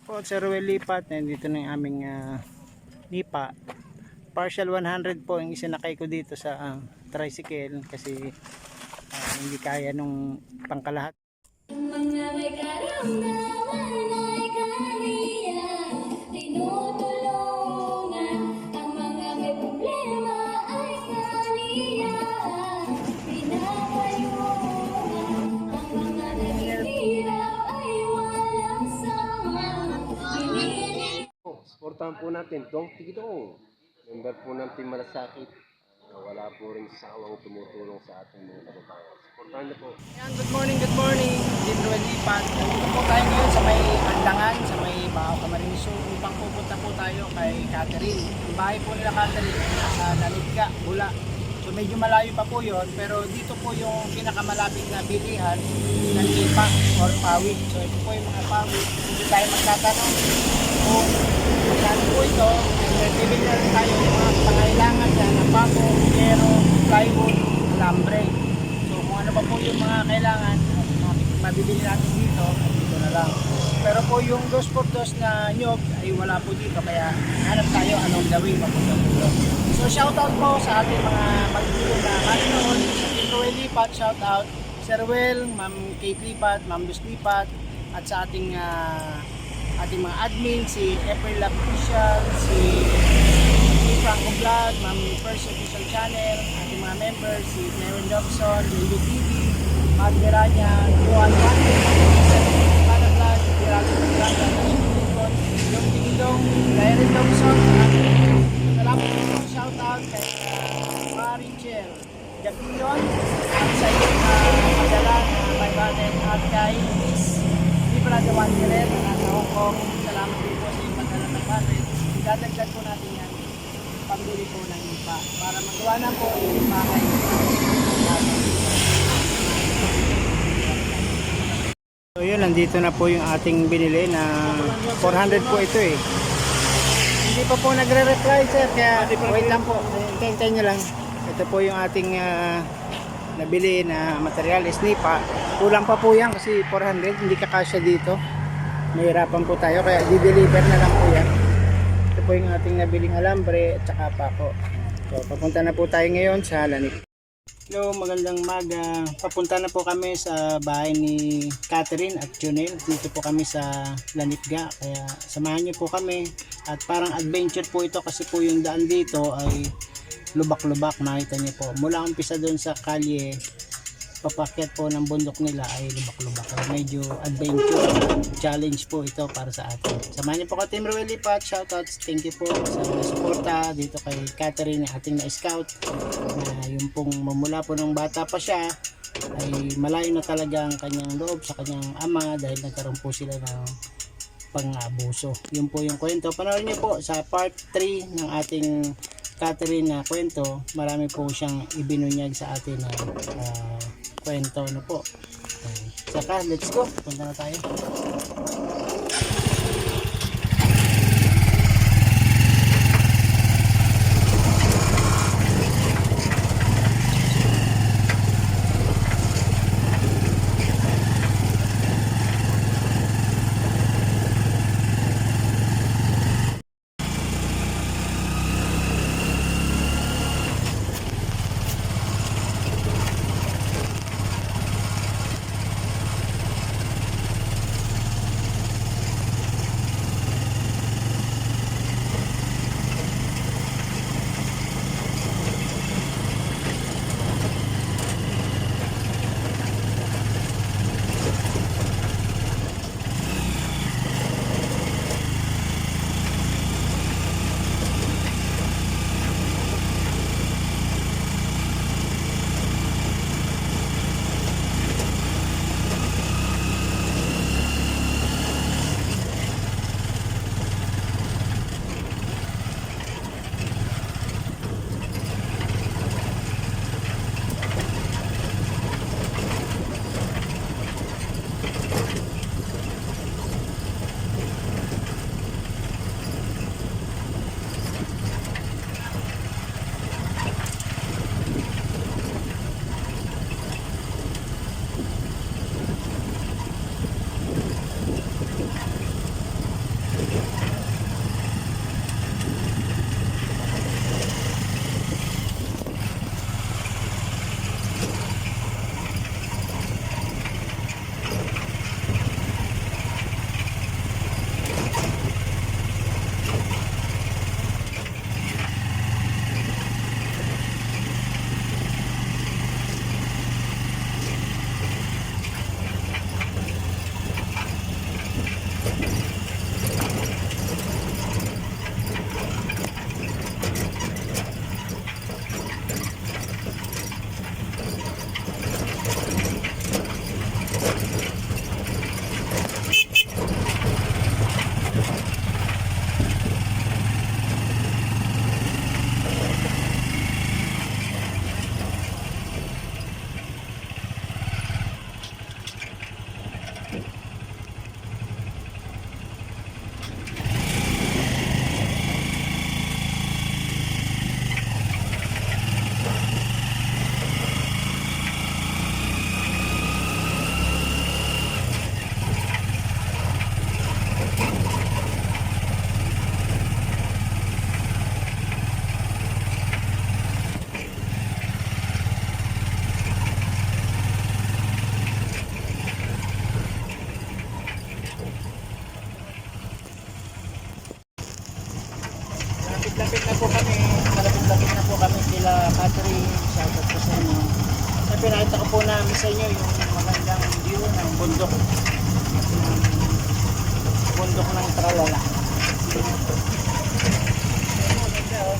Po, Sir Ruel Lipat, nandito na yung aming nipa. Partial 100 po yung isinakay ko dito sa tricycle kasi hindi kaya nung pangkalahat. Mga may karamdaman ay kaniya, tinutulungan. Ang mga may problema ay kaniya, pinapayungan. Ang mga naghihirap ay walang sama. Supportahan po natin Dong Tigidong, member po ng Team Malasakit na wala po rin sawang tumutulong sa ating mga kababayan. Supportahan niyo po. Yan, good morning, Team Ruel Lipat. Nandito po tayo ngayon sa may Andangan, sa may Bao Camarines Sur, upang pupunta po tayo kay Catherine. Ang bahay po nila Catherine sa Lanigga, Bula. So medyo malayo pa po yon, pero dito po yung pinakamalapit na bilihan ng nipa or pawid. So ito po yung mga pawid. Hindi tayo magtatanong kung magkano po ito. Bibili na rin tayo yung mga pangailangan dyan ng pako, yero, plywood, alambre. So kung ano pa po yung mga kailangan, mabibili natin dito, dito na lang. Pero po yung dos por dos na nyog ay wala po dito, kaya hanap tayo anong gawin papunta dito. So shoutout po sa ating mga magtulong na manonood, sa Team Ruel Lipat, shoutout Sir Ruel, Ma'am Kate Lipat, Ma'am Luz Lipat, at sa ating mga admin, si April Official, si Franco Vlog, Ma'am First Official Channel, ating mga members, si Maren Dobson, Lulu TV, Matt Miranya, Juan Juan, Pana Vlog, Piralo Vlog, yung Tigidong, Maren Dobson, salamat po, shoutout kay Marichel Japillon, at sa iyo madala na may batin, at kay Miss Libra de Wanderer na nasa Hong Kong. Salamat din po sa iyong madala ng batin. Idadagdag po natin yan, pambili po ng ipa para magawa na po yung bahay. So yun, nandito na po yung ating binili na 400 po ito eh. Hindi pa po nagre-reply sir, kaya wait lang po, hintayin nyo lang. Ito po yung ating nabili na material is nipa. Kulang pa po yan kasi 400, hindi kakasya dito. Mahirapan po tayo kaya di-deliver na lang po yan. Ito po yung ating nabiling alambre at saka pako. So papunta na po tayo ngayon sa Lanip. Hello, magandang maga. Papunta na po kami sa bahay ni Catherine at Junel. Dito po kami sa Lanipga. Kaya samahan niyo po kami. At parang adventure po ito kasi po yung daan dito ay lubak-lubak. Nakita niyo po. Mula umpisa doon sa kalye, papakyat po ng bundok nila ay lubak-lubak. Medyo adventure challenge po ito para sa atin. Samahan niyo po ka Team Ruel Lipat. Shoutouts. Thank you po sa suporta dito kay Catherine, ating na-scout. Na yung pong mamula po ng bata pa siya ay malayo na talaga ang kanyang loob sa kanyang ama dahil nagkaroon po sila ng pang-abuso. Yun po yung kwento. Panoorin niyo po sa part 3 ng ating Catherine na kwento. Marami po siyang ibinunyag sa atin na kwento ano po. Saka let's go, punta na tayo. Lapit-lapit na po kami, malapit-lapit na po kami sila Catherine, shoutout po sa inyo. At pinakita ko po namin sa inyo yung magandang view ng bundok. Bundok ng Tralala. Maganda oh.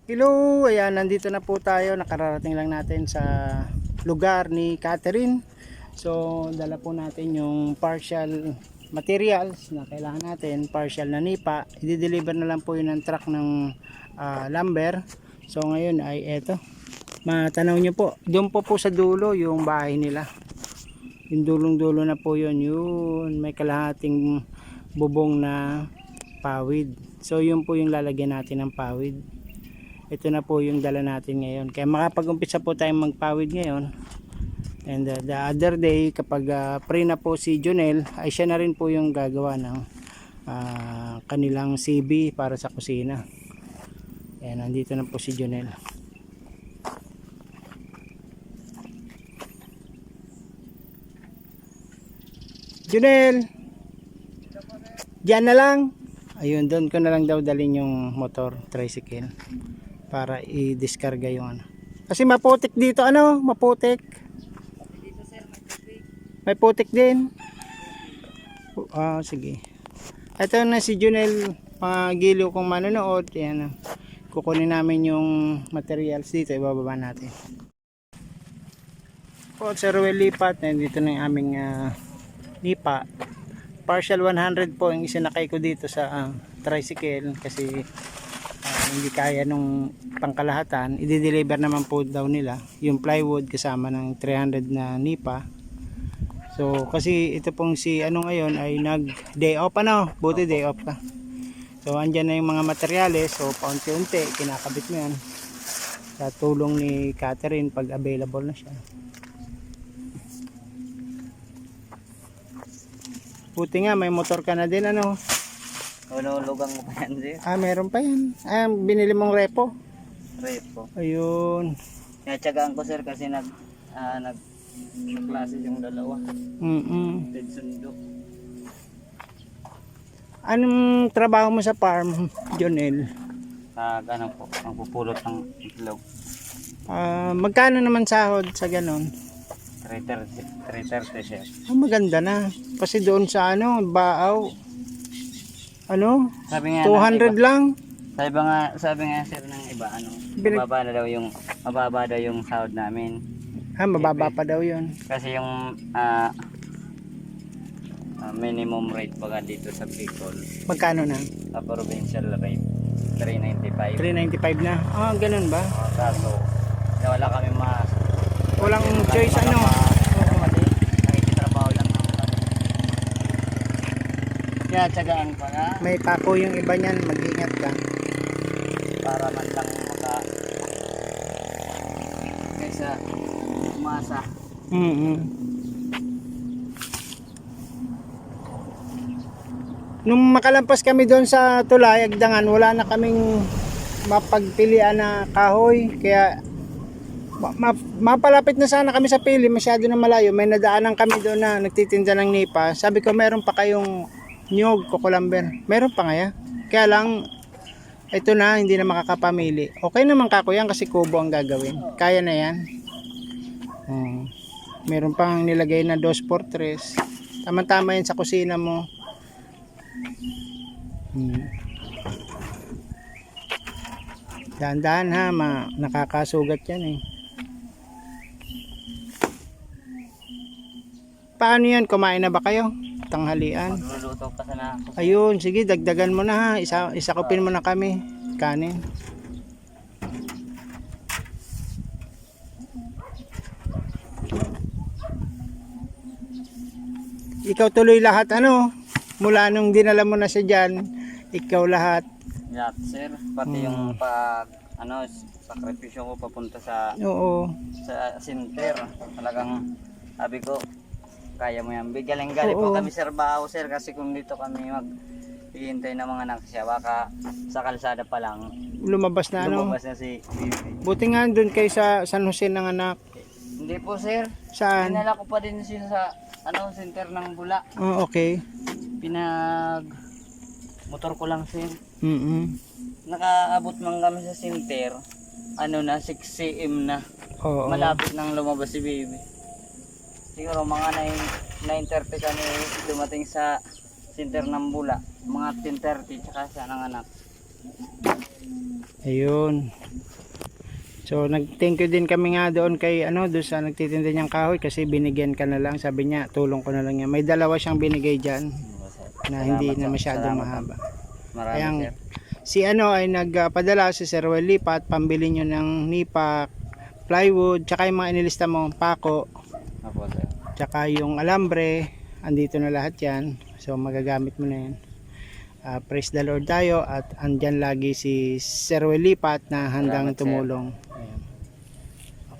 Hello, ayan, nandito na po tayo. Nakararating lang natin sa lugar ni Catherine. So, dala po natin yung partial materials na kailangan natin, partial na nipa. I-deliver na lang po yun ng truck ng lumber. So, ngayon ay eto. Matanaw nyo po. Doon po sa dulo yung bahay nila. Yung dulong-dulo na po yun. Yun, may kalahating bubong na pawid. So, yun po yung lalagyan natin ng pawid. Ito na po yung dala natin ngayon. Kaya makapag-umpisa po tayong magpawid ngayon. And the other day, kapag pre na po si Jonel, ay siya na rin po yung gagawa ng kanilang CB para sa kusina. Ayan, nandito na po si Jonel. Jonel! Diyan na lang! Ayun, doon ko na lang daw dalhin yung motor, tricycle. Para i-discarga yung ano. Kasi maputik dito, ano? Maputik. May putik din. Sige. Ito na si Junel, mga giliw kong manonood. Yan. Kukunin namin yung materials dito. Ibababa natin. Po, Sir Ruel lipat. Dito na yung aming nipa. Partial 100 po yung isinakay ko dito sa tricycle. Kasi hindi kaya nung pangkalahatan. I-deliver naman po daw nila yung plywood kasama ng 300 na nipa. So kasi ito pong si ano ngayon ay nag day off, ano, buti day off ka. So andyan na yung mga materyales. So paunti-unti kinakabit mo yan sa tulong ni Catherine pag available na siya. Buti nga may motor ka na din, ano. Lugang mo pa yan, sir? Meron pa yan. Binili mong repo. Repo. Ayun. Natsagaan ko, sir, kasi Klase yung dalawa. Dead sundo. Anong trabaho mo sa farm, Jonel? Ano po, magpupulot ng itlog. Magkano naman sahod sa ganon? 330 sir. Maganda na. Kasi doon sa Baaw, Sabi nga 200 lang. Sabi nga sir ng iba, Binig- mababa daw yung sahod namin. Mababa pa daw yun. Kasi yung minimum rate baga dito sa Bicol, Magkano na? sa provincial rate, 395. 395 na. Ganun ba? Kaso, wala kami Walang choice Nakikitrabaho lang ako. Kaya tsagaan pa nga May pako yung iba niyan, mag-ingat ka. para man lang kaysa umasa. Nung makalampas kami doon sa Tulay, Agdangan, wala na kaming mapagpilian na kahoy. Kaya mapalapit na sana kami sa pili, masyado na malayo. May nadaanan kami doon na nagtitinda ng nipa. Sabi ko, meron pa kayong nyog, kukulamber. Meron pa nga. Kaya lang, ito na, hindi na makakapamili. Okay naman kako yan kasi kubo ang gagawin. Kaya na yan. Meron pang nilagay na 2x3. Tama-tama yan sa kusina mo. Dahan-dahan ha, nakakasugat yan eh. Paano yan? Kumain na ba kayo? Tanghalian. Magluluto pa sana ako. Ayun, sige, dagdagan mo na ha. Isakupin mo na kami. Kanin. Ikaw tuloy lahat mula nung dinala mo na siya dyan, ikaw lahat. Yeah, sir, pati yung sakripisyo ko papunta sa center. Talagang sabi ko, kaya mo yan. Galing-galing po kami sir Baaw sir, kasi kung dito kami hihintay ng mga nagsya, baka sa kalsada pa lang Lumabas na lumabas na si Bibi. Buti nga doon kay sa San Jose ng anak. Hindi po sir, Saan? dinala ko pa din siya sa center ng Bula. Okay. Motor ko lang sir. Nakaabot man kami sa center, 6 cm na. Oo. Malapit nang lumabas si Baby. Siguro mga 9:30 kami dumating sa center ng Bula. Mga 10:30 tsaka siya nanganak. Ayun. So nag-thank you din kami nga doon kay doon sa nagtitinda niyang kahoy kasi binigyan ka na lang, sabi niya tulong ko na lang yan. May dalawa siyang binigay diyan na hindi na masyadong mahaba. Maraming sir. Si ay nagpadala si Sir Welly at pambili niyo ng nipa, plywood, tsaka yung mga inilista mo, pako, Opo sir. tsaka yung alambre, andito na lahat yan. So magagamit mo na yan. Praise the Lord tayo at andyan lagi si Sir Welly na handang Salamat, sir. tumulong.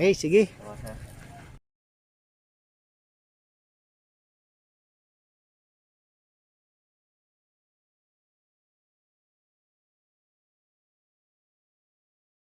Okay, sige.